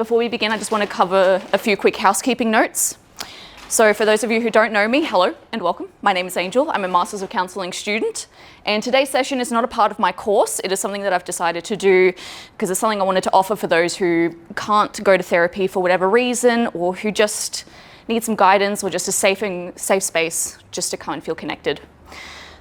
before we begin, I just want to cover a few quick housekeeping notes. So for those of you who don't know me, hello and welcome. My name is Angel. I'm a Masters of Counselling student. And today's session is not a part of my course. It is something that I've decided to do because it's something I wanted to offer for those who can't go to therapy for whatever reason, or who just need some guidance or just a safe space just to come and feel connected.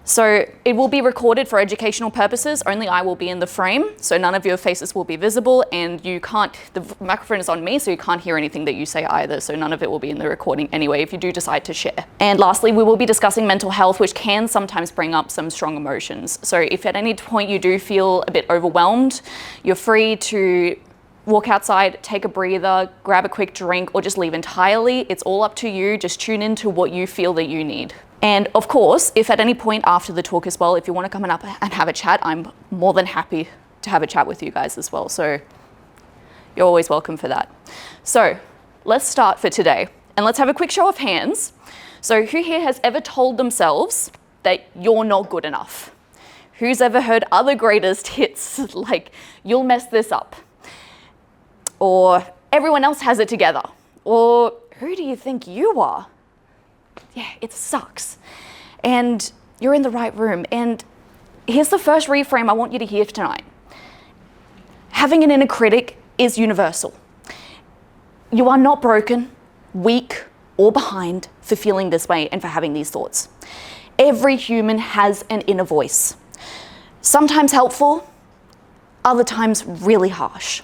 So it will be recorded for educational purposes. Only I will be in the frame, so none of your faces will be visible, and the microphone is on me, so you can't hear anything that you say either, so none of it will be in the recording anyway if you do decide to share. And lastly, we will be discussing mental health, which can sometimes bring up some strong emotions. So if at any point you do feel a bit overwhelmed, you're free to walk outside, take a breather, grab a quick drink, or just leave entirely. It's all up to you. Just tune into what you feel that you need. And of course, if at any point after the talk as well, if you want to come up and have a chat, I'm more than happy to have a chat with you guys as well. So you're always welcome for that. So let's start for today, and let's have a quick show of hands. So who here has ever told themselves that you're not good enough? Who's ever heard other greatest hits like, you'll mess this up? Or everyone else has it together? Or who do you think you are? Yeah, it sucks. And you're in the right room. And here's the first reframe I want you to hear tonight. Having an inner critic is universal. You are not broken, weak, or behind for feeling this way and for having these thoughts. Every human has an inner voice. Sometimes helpful, other times really harsh.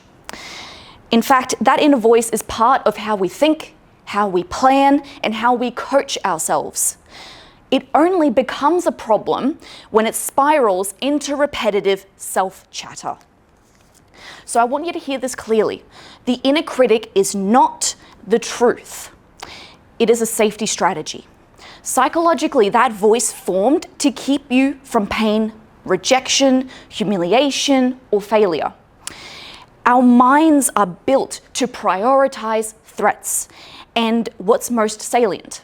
In fact, that inner voice is part of how we think, how we plan, and how we coach ourselves. It only becomes a problem when it spirals into repetitive self-chatter. So I want you to hear this clearly. The inner critic is not the truth. It is a safety strategy. Psychologically, that voice formed to keep you from pain, rejection, humiliation, or failure. Our minds are built to prioritize threats and what's most salient.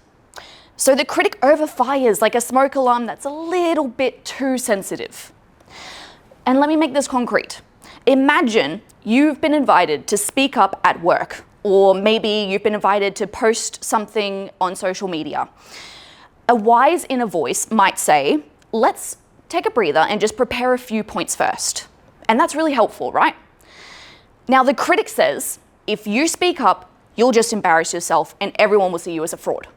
So the critic overfires like a smoke alarm that's a little bit too sensitive. And let me make this concrete. Imagine you've been invited to speak up at work, or maybe you've been invited to post something on social media. A wise inner voice might say, let's take a breather and just prepare a few points first. And that's really helpful, right? Now the critic says, if you speak up, you'll just embarrass yourself and everyone will see you as a fraud.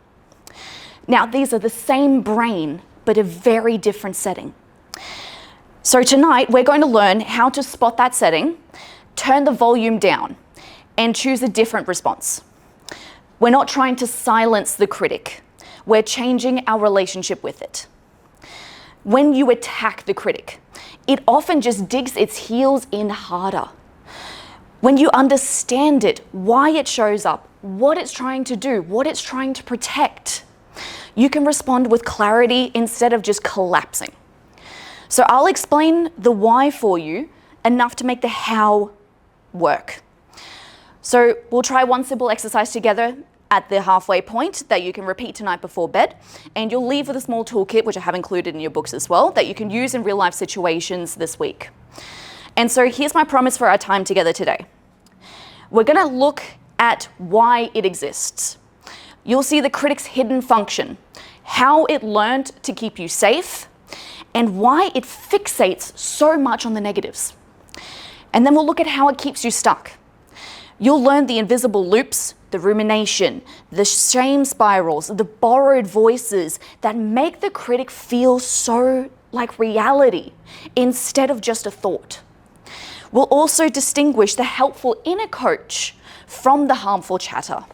Now these are the same brain, but a very different setting. So tonight we're going to learn how to spot that setting, turn the volume down, and choose a different response. We're not trying to silence the critic. We're changing our relationship with it. When you attack the critic, it often just digs its heels in harder. When you understand it, why it shows up, what it's trying to do, what it's trying to protect, you can respond with clarity instead of just collapsing. So I'll explain the why for you enough to make the how work. So we'll try one simple exercise together at the halfway point that you can repeat tonight before bed, and you'll leave with a small toolkit, which I have included in your books as well, that you can use in real life situations this week. And so here's my promise for our time together today. We're going to look at why it exists. You'll see the critic's hidden function, how it learned to keep you safe, and why it fixates so much on the negatives. And then we'll look at how it keeps you stuck. You'll learn the invisible loops, the rumination, the shame spirals, the borrowed voices that make the critic feel so like reality instead of just a thought. We'll also distinguish the helpful inner coach from the harmful chatter.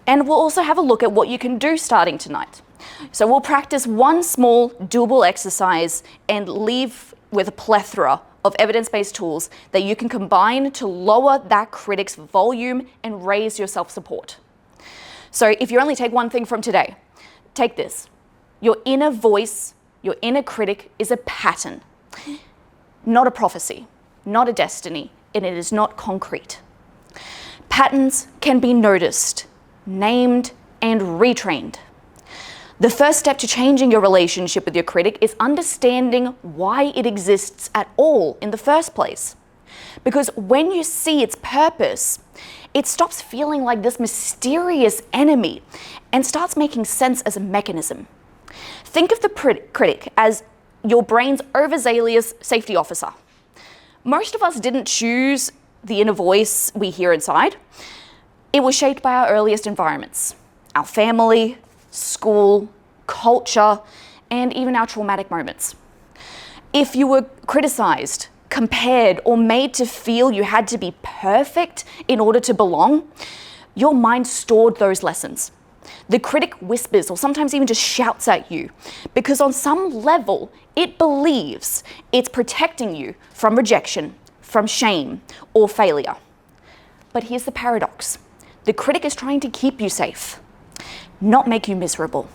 And we'll also have a look at what you can do starting tonight. So we'll practice one small doable exercise and leave with a plethora of evidence-based tools that you can combine to lower that critic's volume and raise your self-support. So if you only take one thing from today, take this. Your inner voice, your inner critic is a pattern, not a prophecy, not a destiny, and it is not concrete. Patterns can be noticed, named, and retrained. The first step to changing your relationship with your critic is understanding why it exists at all in the first place. Because when you see its purpose, it stops feeling like this mysterious enemy and starts making sense as a mechanism. Think of the critic as your brain's overzealous safety officer. Most of us didn't choose the inner voice we hear inside. It was shaped by our earliest environments, our family, school, culture, and even our traumatic moments. If you were criticized, compared, or made to feel you had to be perfect in order to belong, your mind stored those lessons. The critic whispers or sometimes even just shouts at you because on some level it believes it's protecting you from rejection, from shame, or failure. But here's the paradox. The critic is trying to keep you safe, not make you miserable.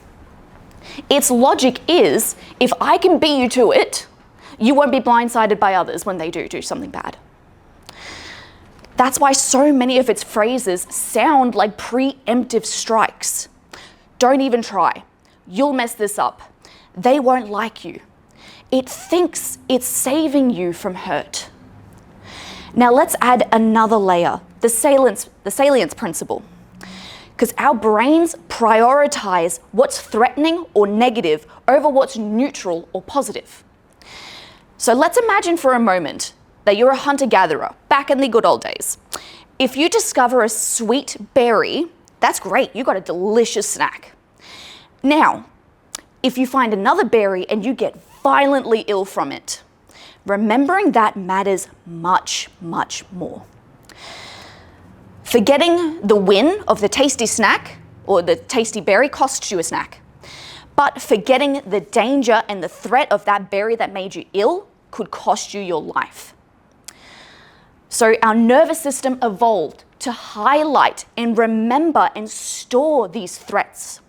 Its logic is, if I can beat you to it, you won't be blindsided by others when they do something bad. That's why so many of its phrases sound like preemptive strikes. Don't even try. You'll mess this up. They won't like you. It thinks it's saving you from hurt. Now let's add another layer, the salience principle. Because our brains prioritize what's threatening or negative over what's neutral or positive. So let's imagine for a moment that you're a hunter-gatherer back in the good old days. If you discover a sweet berry, that's great, you got a delicious snack. Now, if you find another berry and you get violently ill from it, remembering that matters much, much more. Forgetting the win of the tasty snack or the tasty berry costs you a snack. But forgetting the danger and the threat of that berry that made you ill could cost you your life. So our nervous system evolved to highlight and remember and store these threats.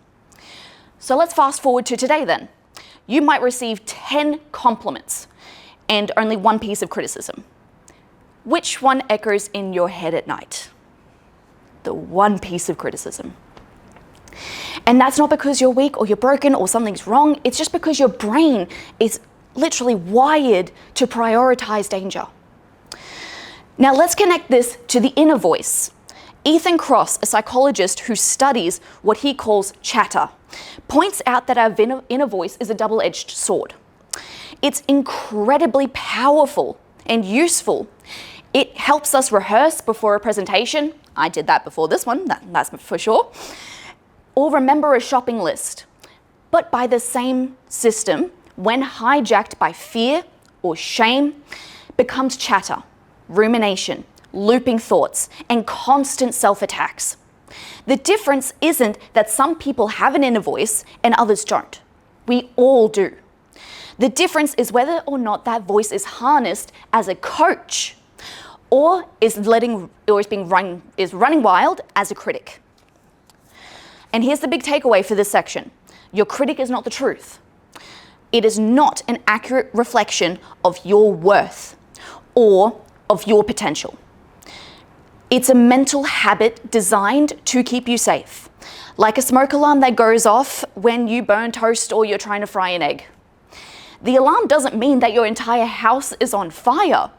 So let's fast forward to today then. You might receive 10 compliments and only one piece of criticism. Which one echoes in your head at night? The one piece of criticism. And that's not because you're weak or you're broken or something's wrong. It's just because your brain is literally wired to prioritize danger. Now let's connect this to the inner voice. Ethan Kross, a psychologist who studies what he calls chatter, points out that our inner voice is a double-edged sword. It's incredibly powerful and useful. It helps us rehearse before a presentation. I did that before this one, that's for sure. Or remember a shopping list. But by the same system, when hijacked by fear or shame, becomes chatter, rumination, looping thoughts, and constant self-attacks. The difference isn't that some people have an inner voice and others don't. We all do. The difference is whether or not that voice is harnessed as a coach or is running wild as a critic. And here's the big takeaway for this section. Your critic is not the truth. It is not an accurate reflection of your worth or of your potential. It's a mental habit designed to keep you safe, like a smoke alarm that goes off when you burn toast or you're trying to fry an egg. The alarm doesn't mean that your entire house is on fire.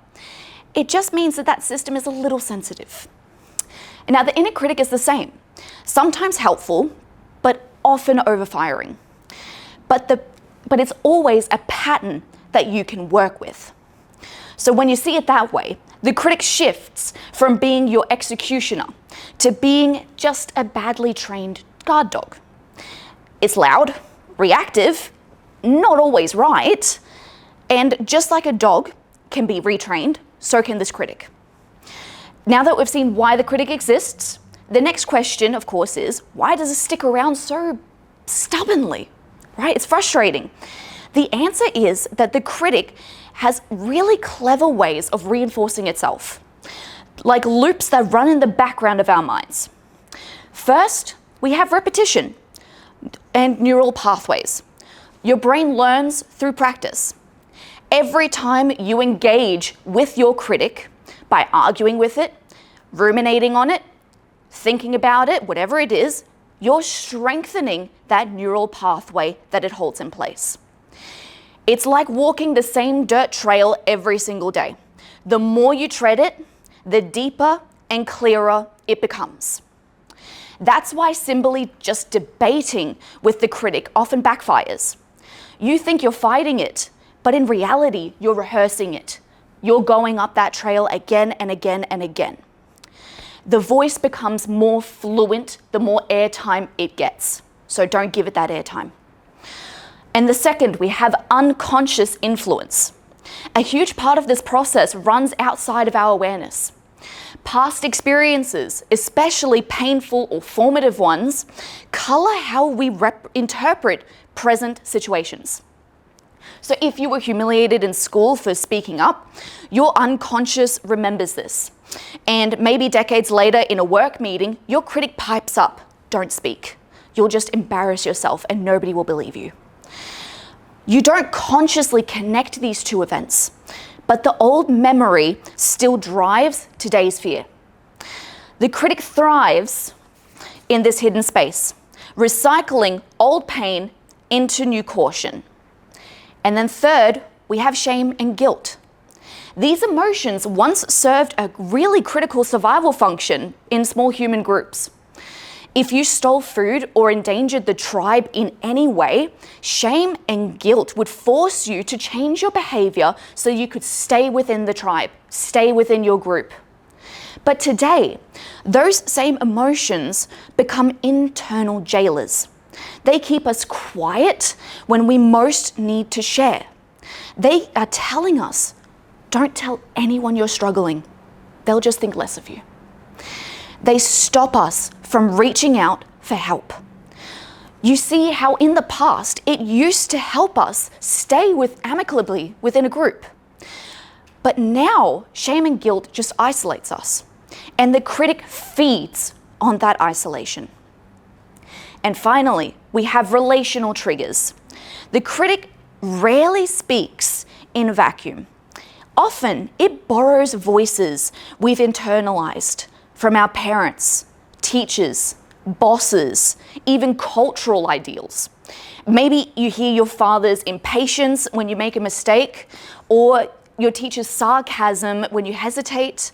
It just means that that system is a little sensitive. And now the inner critic is the same, sometimes helpful, but often overfiring. But it's always a pattern that you can work with. So when you see it that way, the critic shifts from being your executioner to being just a badly trained guard dog. It's loud, reactive, not always right, and just like a dog can be retrained, so can this critic. Now that we've seen why the critic exists, the next question, of course, is why does it stick around so stubbornly, right? It's frustrating. The answer is that the critic has really clever ways of reinforcing itself, like loops that run in the background of our minds. First, we have repetition and neural pathways. Your brain learns through practice. Every time you engage with your critic by arguing with it, ruminating on it, thinking about it, whatever it is, you're strengthening that neural pathway that it holds in place. It's like walking the same dirt trail every single day. The more you tread it, the deeper and clearer it becomes. That's why simply just debating with the critic often backfires. You think you're fighting it, but in reality, you're rehearsing it. You're going up that trail again and again and again. The voice becomes more fluent the more airtime it gets. So don't give it that airtime. And the second, we have unconscious influence. A huge part of this process runs outside of our awareness. Past experiences, especially painful or formative ones, color how we interpret present situations. So if you were humiliated in school for speaking up, your unconscious remembers this. And maybe decades later in a work meeting, your critic pipes up, "Don't speak. You'll just embarrass yourself and nobody will believe you." You don't consciously connect these two events, but the old memory still drives today's fear. The critic thrives in this hidden space, recycling old pain into new caution. And then third, we have shame and guilt. These emotions once served a really critical survival function in small human groups. If you stole food or endangered the tribe in any way, shame and guilt would force you to change your behavior so you could stay within the tribe, stay within your group. But today, those same emotions become internal jailers. They keep us quiet when we most need to share. They are telling us, "Don't tell anyone you're struggling. They'll just think less of you." They stop us from reaching out for help. You see how in the past, it used to help us stay amicably within a group. But now, shame and guilt just isolates us, and the critic feeds on that isolation. And finally, we have relational triggers. The critic rarely speaks in a vacuum. Often, it borrows voices we've internalized from our parents, teachers, bosses, even cultural ideals. Maybe you hear your father's impatience when you make a mistake, or your teacher's sarcasm when you hesitate,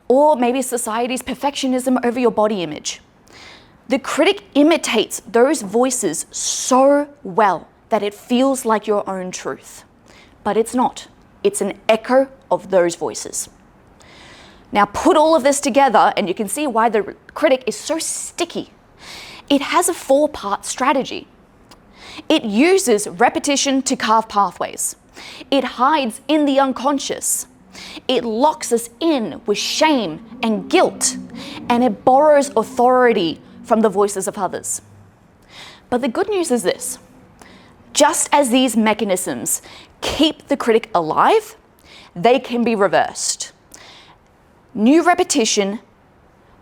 or maybe society's perfectionism over your body image. The critic imitates those voices so well that it feels like your own truth. But it's not. It's an echo of those voices. Now put all of this together and you can see why the critic is so sticky. It has a 4-part strategy. It uses repetition to carve pathways. It hides in the unconscious. It locks us in with shame and guilt, and it borrows authority from the voices of others. But the good news is this: just as these mechanisms keep the critic alive, they can be reversed. New repetition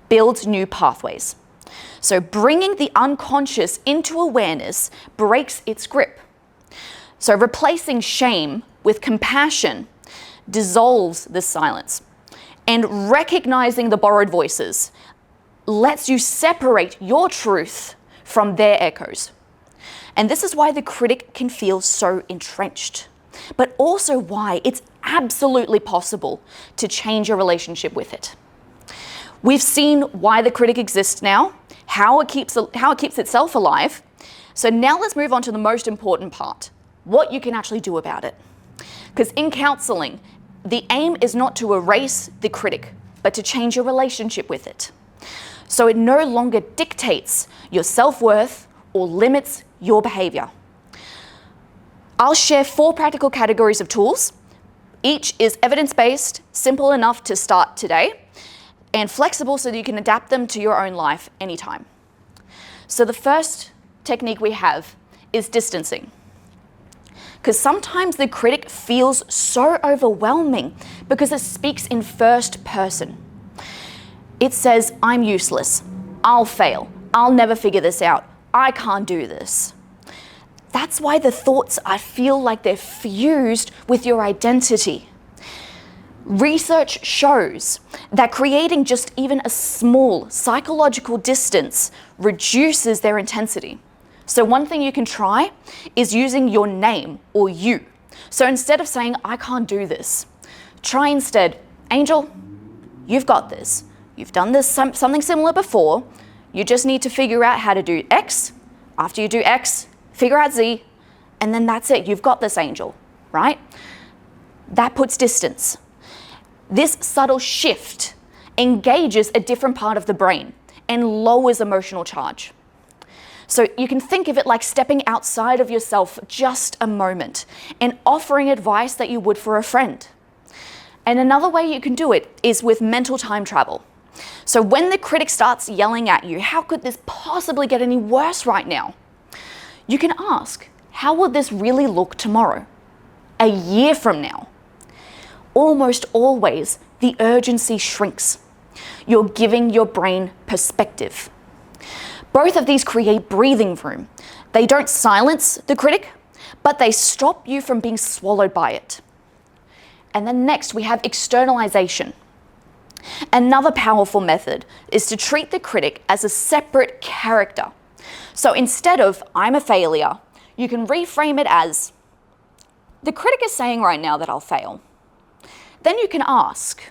builds new pathways. So bringing the unconscious into awareness breaks its grip. So replacing shame with compassion dissolves this silence. And recognizing the borrowed voices lets you separate your truth from their echoes. And this is why the critic can feel so entrenched, but also why it's absolutely possible to change your relationship with it. We've seen why the critic exists now, how it keeps itself alive. So now let's move on to the most important part, what you can actually do about it. Because in counselling, the aim is not to erase the critic, but to change your relationship with it. So it no longer dictates your self-worth or limits your behavior. I'll share 4 practical categories of tools. Each is evidence-based, simple enough to start today, and flexible so that you can adapt them to your own life anytime. So the first technique we have is distancing. Because sometimes the critic feels so overwhelming because it speaks in first person. It says, "I'm useless, I'll fail, I'll never figure this out, I can't do this." That's why the thoughts feel like they're fused with your identity. Research shows that creating just even a small psychological distance reduces their intensity. So one thing you can try is using your name or you. So instead of saying, "I can't do this," Try instead, Angel, you've got this. You've done this something similar before. You just need to figure out how to do X. After you do X, figure out Z, and then that's it. You've got this, Angel, right? That puts distance. This subtle shift engages a different part of the brain and lowers emotional charge. So you can think of it like stepping outside of yourself just a moment and offering advice that you would for a friend. And another way you can do it is with mental time travel. So when the critic starts yelling at you, how could this possibly get any worse right now? You can ask, how will this really look tomorrow? A year from now? Almost always, the urgency shrinks. You're giving your brain perspective. Both of these create breathing room. They don't silence the critic, but they stop you from being swallowed by it. And then next, we have externalization. Another powerful method is to treat the critic as a separate character. So instead of, I'm a failure, you can reframe it as, the critic is saying right now that I'll fail. Then you can ask,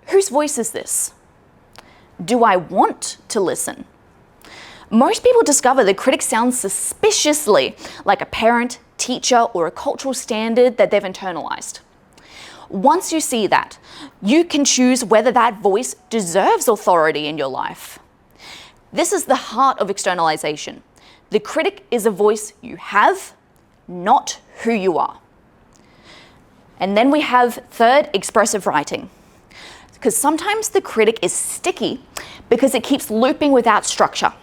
whose voice is this? Do I want to listen? Most people discover the critic sounds suspiciously like a parent, teacher, or a cultural standard that they've internalized. Once you see that, you can choose whether that voice deserves authority in your life. This is the heart of externalization. The critic is a voice you have, not who you are. And then we have third, expressive writing. Because sometimes the critic is sticky because it keeps looping without structure.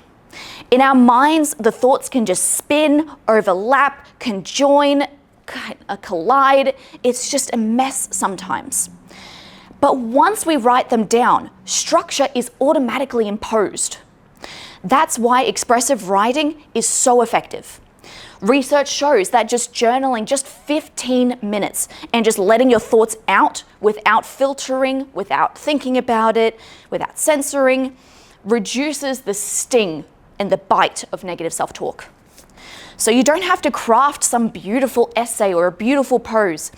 In our minds, the thoughts can just spin, overlap, conjoin, collide. It's just a mess sometimes. But once we write them down, structure is automatically imposed. That's why expressive writing is so effective. Research shows that just journaling just 15 minutes and just letting your thoughts out without filtering, without thinking about it, without censoring, reduces the sting and the bite of negative self-talk. So you don't have to craft some beautiful essay or a beautiful prose.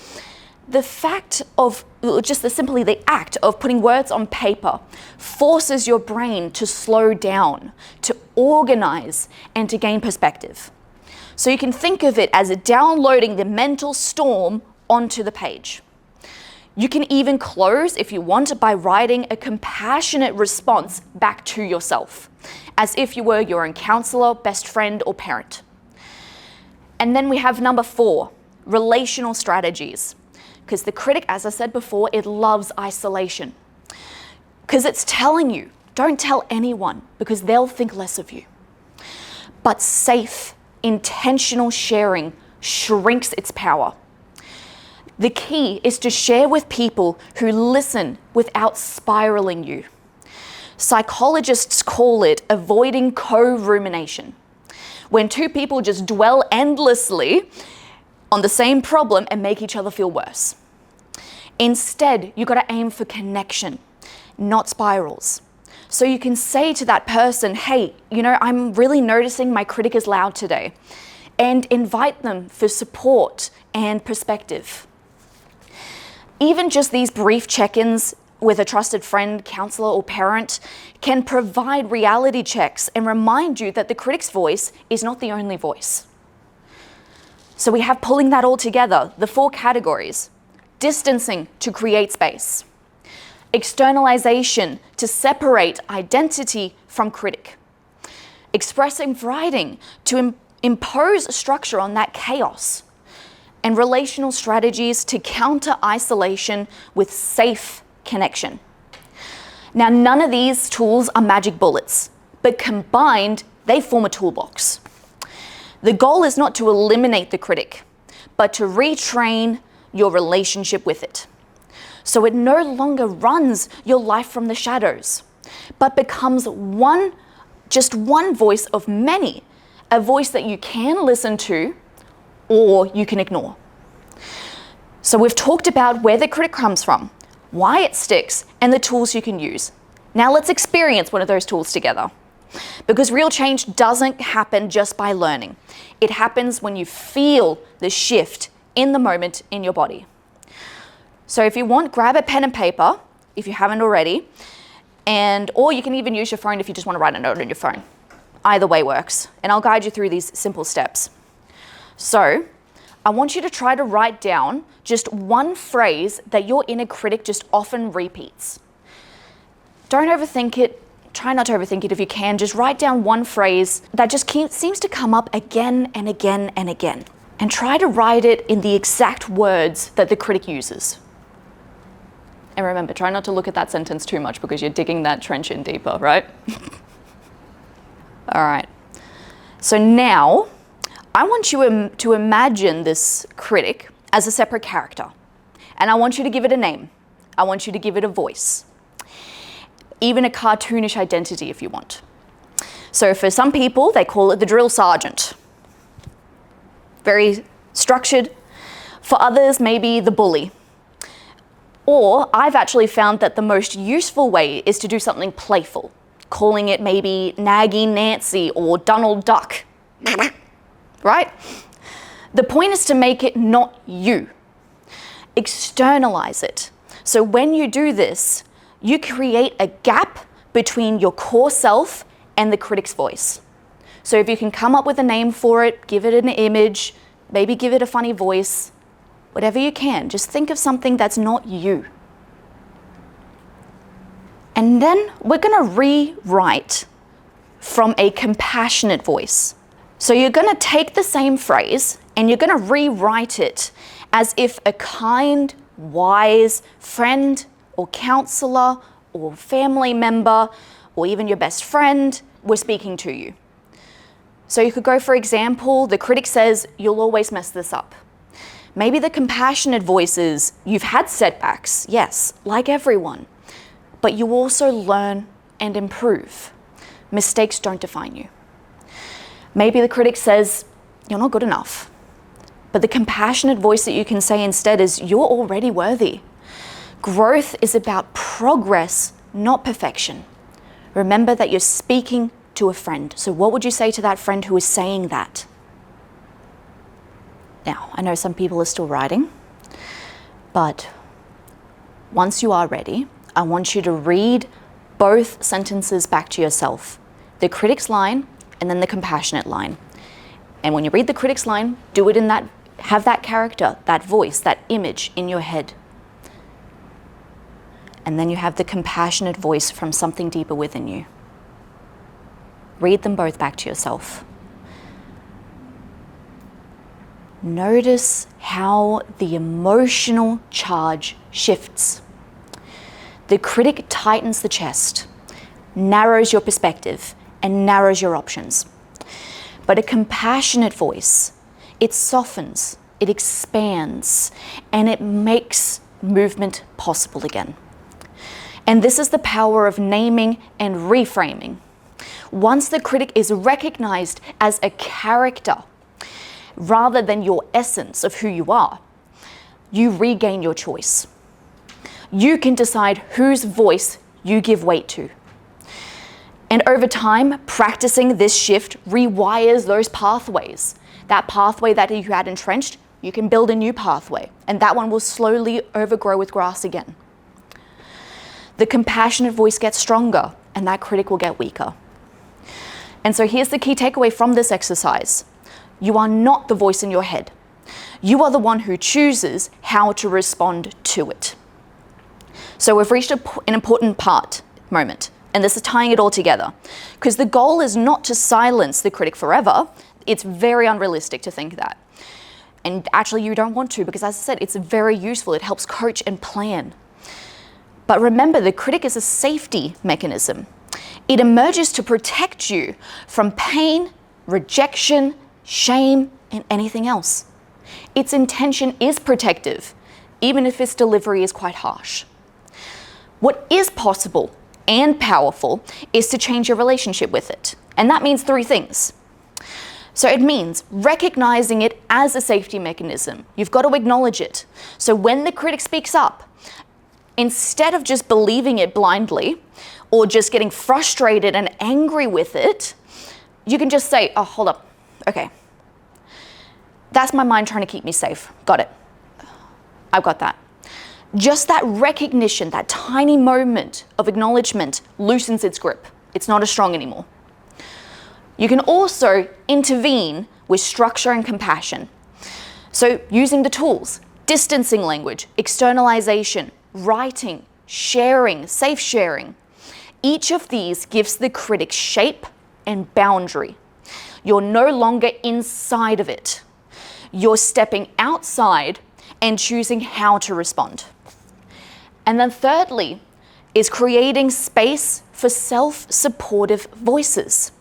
The fact of, simply the act of putting words on paper forces your brain to slow down, to organize, and to gain perspective. So you can think of it as downloading the mental storm onto the page. You can even close, if you want, by writing a compassionate response back to yourself, as if you were your own counselor, best friend, or parent. And then we have number 4, relational strategies. Because the critic, as I said before, it loves isolation. Because it's telling you, don't tell anyone, because they'll think less of you. But safe, intentional sharing shrinks its power. The key is to share with people who listen without spiraling you. Psychologists call it avoiding co-rumination, when two people just dwell endlessly on the same problem and make each other feel worse. Instead, you got to aim for connection, not spirals. So you can say to that person, hey, I'm really noticing my critic is loud today, and invite them for support and perspective. Even just these brief check-ins with a trusted friend, counselor, or parent can provide reality checks and remind you that the critic's voice is not the only voice. So we have, pulling that all together, the 4 categories: distancing to create space, externalization to separate identity from critic, expressive writing to impose structure on that chaos, and relational strategies to counter isolation with safe connection. Now, none of these tools are magic bullets, but combined, they form a toolbox. The goal is not to eliminate the critic, but to retrain your relationship with it. So it no longer runs your life from the shadows, but becomes just one voice of many, a voice that you can listen to or you can ignore. So we've talked about where the critic comes from, why it sticks, and the tools you can use. Now let's experience one of those tools together. Because real change doesn't happen just by learning. It happens when you feel the shift in the moment in your body. So if you want, grab a pen and paper, if you haven't already, or you can even use your phone if you just want to write a note on your phone. Either way works, and I'll guide you through these simple steps. So I want you to try to write down just one phrase that your inner critic just often repeats. Don't overthink it. Try not to overthink it if you can. Just write down one phrase that just seems to come up again and again and again. And try to write it in the exact words that the critic uses. And remember, try not to look at that sentence too much because you're digging that trench in deeper, right? All right. So now, I want you to imagine this critic as a separate character. And I want you to give it a name. I want you to give it a voice. Even a cartoonish identity if you want. So for some people, they call it the drill sergeant. Very structured. For others, maybe the bully. Or I've actually found that the most useful way is to do something playful, calling it maybe Naggy Nancy or Donald Duck. Right? The point is to make it not you. Externalize it. So when you do this, you create a gap between your core self and the critic's voice. So if you can come up with a name for it, give it an image, maybe give it a funny voice, whatever you can, just think of something that's not you. And then we're going to rewrite from a compassionate voice. So you're going to take the same phrase and you're going to rewrite it as if a kind, wise friend or counselor or family member or even your best friend were speaking to you. So you could go, for example, the critic says, "You'll always mess this up." Maybe the compassionate voice is, "You've had setbacks, yes, like everyone, but you also learn and improve. Mistakes don't define you." Maybe the critic says, "You're not good enough." But the compassionate voice that you can say instead is, "You're already worthy. Growth is about progress, not perfection." Remember that you're speaking to a friend. So what would you say to that friend who is saying that? Now, I know some people are still writing, but once you are ready, I want you to read both sentences back to yourself. The critic's line and then the compassionate line. And when you read the critic's line, do it in that, have that character, that voice, that image in your head. And then you have the compassionate voice from something deeper within you. Read them both back to yourself. Notice how the emotional charge shifts. The critic tightens the chest, narrows your perspective, and narrows your options. But a compassionate voice, it softens, it expands, and it makes movement possible again. And this is the power of naming and reframing. Once the critic is recognized as a character, rather than your essence of who you are, you regain your choice. You can decide whose voice you give weight to. And over time, practicing this shift rewires those pathways. That pathway that you had entrenched, you can build a new pathway, and that one will slowly overgrow with grass again. The compassionate voice gets stronger, and that critic will get weaker. And so here's the key takeaway from this exercise. You are not the voice in your head. You are the one who chooses how to respond to it. So we've reached an important moment, and this is tying it all together. Because the goal is not to silence the critic forever. It's very unrealistic to think that. And actually you don't want to, because as I said, it's very useful. It helps coach and plan. But remember, the critic is a safety mechanism. It emerges to protect you from pain, rejection, shame, and anything else. Its intention is protective, even if its delivery is quite harsh. What is possible and powerful is to change your relationship with it. And that means three things. So it means recognizing it as a safety mechanism. You've got to acknowledge it. So when the critic speaks up, instead of just believing it blindly or just getting frustrated and angry with it, you can just say, "Oh, hold up. Okay. That's my mind trying to keep me safe. Got it. I've got that." Just that recognition, that tiny moment of acknowledgement loosens its grip. It's not as strong anymore. You can also intervene with structure and compassion. So using the tools, distancing language, externalization, writing, sharing, safe sharing. Each of these gives the critic shape and boundary. You're no longer inside of it. You're stepping outside and choosing how to respond. And then thirdly is creating space for self-supportive voices.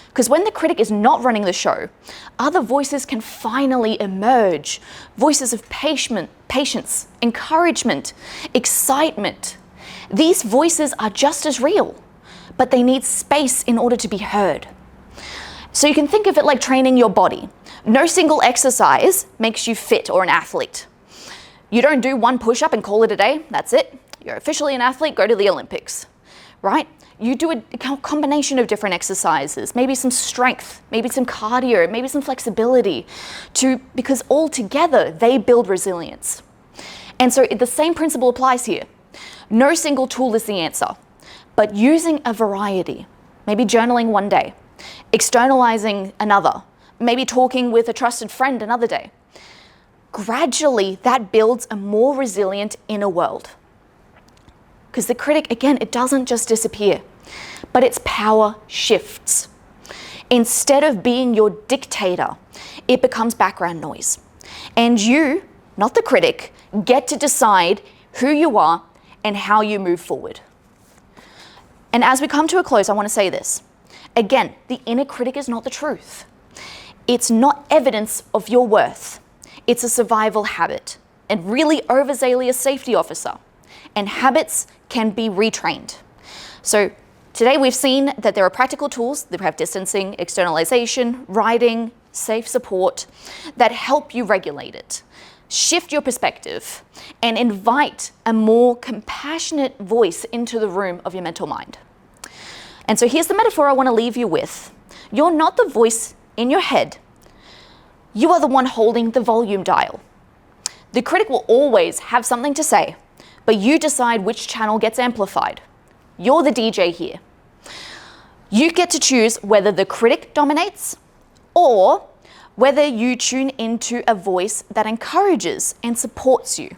Because when the critic is not running the show, other voices can finally emerge. Voices of patience, encouragement, excitement. These voices are just as real, but they need space in order to be heard. So you can think of it like training your body. No single exercise makes you fit or an athlete. You don't do one push-up and call it a day, that's it. You're officially an athlete, go to the Olympics, right? You do a combination of different exercises, maybe some strength, maybe some cardio, maybe some flexibility, because all together they build resilience. And so the same principle applies here. No single tool is the answer, but using a variety, maybe journaling one day, externalizing another, maybe talking with a trusted friend another day. Gradually, that builds a more resilient inner world. Because the critic, again, it doesn't just disappear, but its power shifts. Instead of being your dictator, it becomes background noise. And you, not the critic, get to decide who you are and how you move forward. And as we come to a close, I want to say this. Again, the inner critic is not the truth. It's not evidence of your worth. It's a survival habit, and really overzealous safety officer. And habits can be retrained. So today we've seen that there are practical tools that have distancing, externalization, writing, safe support that help you regulate it. Shift your perspective and invite a more compassionate voice into the room of your mental mind. And so here's the metaphor I want to leave you with. You're not the voice in your head. You are the one holding the volume dial. The critic will always have something to say, but you decide which channel gets amplified. You're the DJ here. You get to choose whether the critic dominates or whether you tune into a voice that encourages and supports you.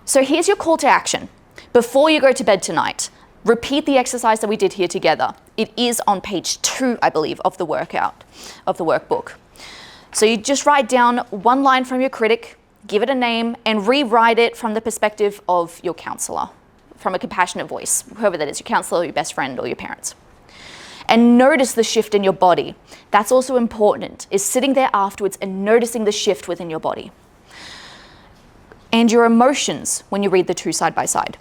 So here's your call to action. Before you go to bed tonight, repeat the exercise that we did here together. It is on page 2, I believe, of the workbook. So you just write down one line from your critic, give it a name, and rewrite it from the perspective of your counsellor, from a compassionate voice, whoever that is, your counsellor, your best friend, or your parents. And notice the shift in your body. That's also important, is sitting there afterwards and noticing the shift within your body. And your emotions when you read the two side by side.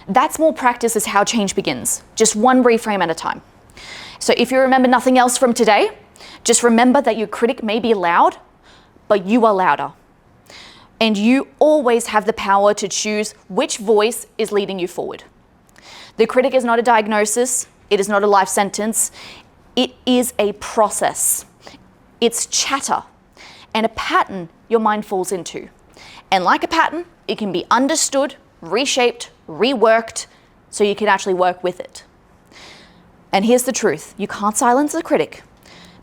That small practice is how change begins, just one reframe at a time. So if you remember nothing else from today, just remember that your critic may be loud, but you are louder. And you always have the power to choose which voice is leading you forward. The critic is not a diagnosis. It is not a life sentence. It is a process. It's chatter and a pattern your mind falls into. And like a pattern, it can be understood, reshaped, reworked, so you can actually work with it. And here's the truth. You can't silence the critic,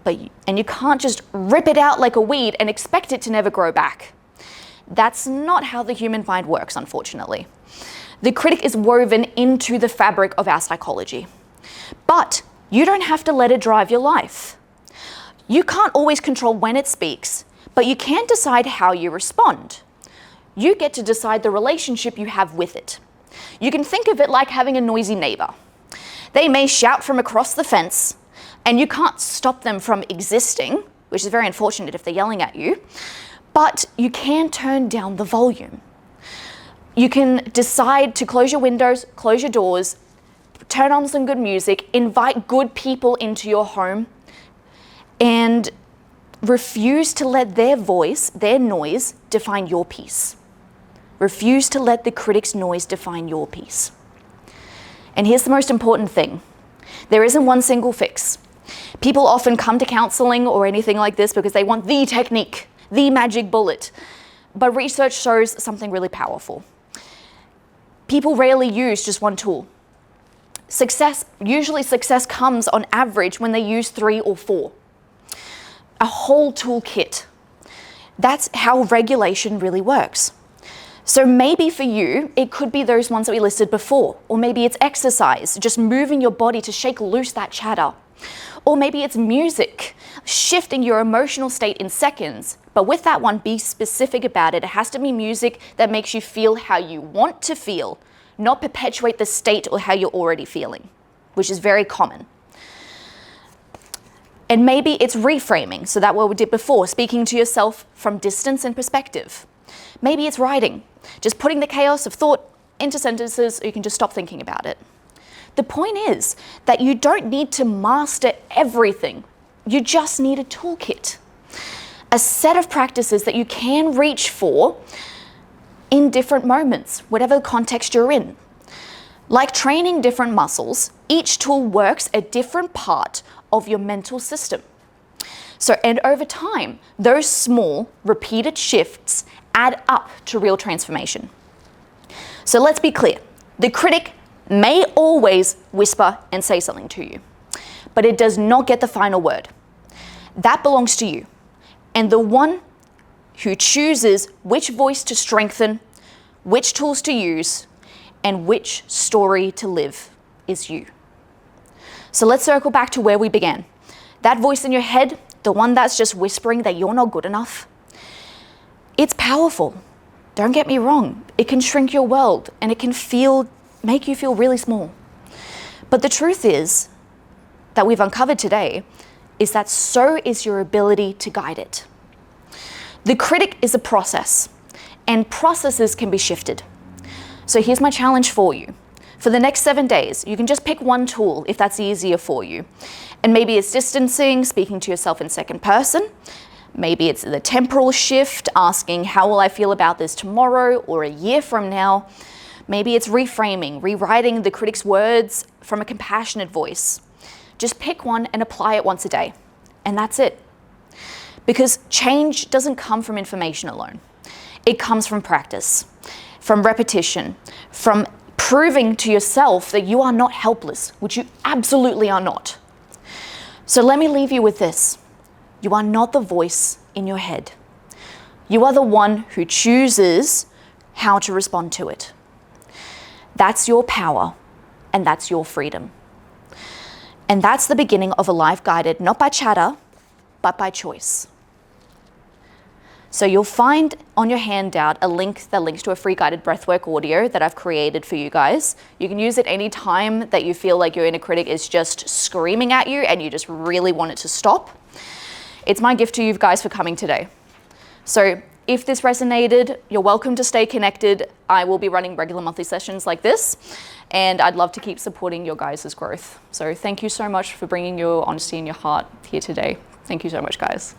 and you can't just rip it out like a weed and expect it to never grow back. That's not how the human mind works, unfortunately. The critic is woven into the fabric of our psychology. But you don't have to let it drive your life. You can't always control when it speaks, but you can decide how you respond. You get to decide the relationship you have with it. You can think of it like having a noisy neighbor. They may shout from across the fence, and you can't stop them from existing, which is very unfortunate if they're yelling at you, but you can turn down the volume. You can decide to close your windows, close your doors, turn on some good music, invite good people into your home, and refuse to let their voice, their noise, define your peace. Refuse to let the critic's noise define your peace. And here's the most important thing. There isn't one single fix. People often come to counselling or anything like this because they want the technique, the magic bullet. But research shows something really powerful. People rarely use just one tool. Usually success comes on average when they use 3 or 4. A whole toolkit. That's how regulation really works. So maybe for you, it could be those ones that we listed before, or maybe it's exercise, just moving your body to shake loose that chatter. Or maybe it's music, shifting your emotional state in seconds. But with that one, be specific about it. It has to be music that makes you feel how you want to feel, not perpetuate the state or how you're already feeling, which is very common. And maybe it's reframing, so that's what we did before, speaking to yourself from distance and perspective. Maybe it's writing, just putting the chaos of thought into sentences so you can just stop thinking about it. The point is that you don't need to master everything. You just need a toolkit, a set of practices that you can reach for in different moments, whatever context you're in. Like training different muscles, each tool works a different part of your mental system. And over time, those small, repeated shifts add up to real transformation. So let's be clear. The critic may always whisper and say something to you, but it does not get the final word. That belongs to you. And the one who chooses which voice to strengthen, which tools to use, and which story to live is you. So let's circle back to where we began. That voice in your head, the one that's just whispering that you're not good enough, it's powerful. Don't get me wrong. It can shrink your world and it can make you feel really small. But the truth is that we've uncovered today is that so is your ability to guide it. The critic is a process, and processes can be shifted. So here's my challenge for you. For the next 7 days, you can just pick one tool if that's easier for you. And maybe it's distancing, speaking to yourself in second person. Maybe it's the temporal shift, asking how will I feel about this tomorrow or a year from now. Maybe it's reframing, rewriting the critic's words from a compassionate voice. Just pick one and apply it once a day. And that's it. Because change doesn't come from information alone. It comes from practice, from repetition, from proving to yourself that you are not helpless, which you absolutely are not. So let me leave you with this. You are not the voice in your head. You are the one who chooses how to respond to it. That's your power, and that's your freedom. And that's the beginning of a life guided not by chatter, but by choice. So you'll find on your handout a link that links to a free guided breathwork audio that I've created for you guys. You can use it any time that you feel like your inner critic is just screaming at you and you just really want it to stop. It's my gift to you guys for coming today. So if this resonated, you're welcome to stay connected. I will be running regular monthly sessions like this, and I'd love to keep supporting your guys' growth. So thank you so much for bringing your honesty and your heart here today. Thank you so much, guys.